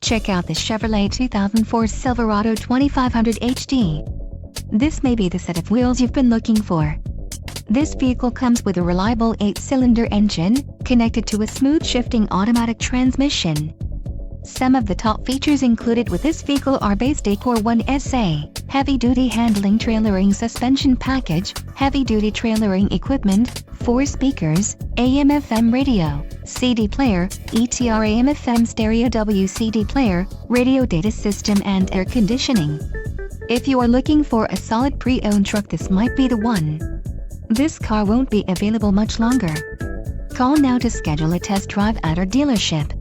Check out the Chevrolet 2004 Silverado 2500 HD. This may be the set of wheels you've been looking for. This vehicle comes with a reliable 8-cylinder engine, connected to a smooth shifting automatic transmission. Some of the top features included with this vehicle are base Decor 1SA, heavy-duty handling trailering suspension package, heavy-duty trailering equipment, 4 speakers, AM/FM radio, CD player, ETR AM/FM stereo WCD player, radio data system and air conditioning. If you are looking for a solid pre-owned truck, this might be the one. This car won't be available much longer. Call now to schedule a test drive at our dealership.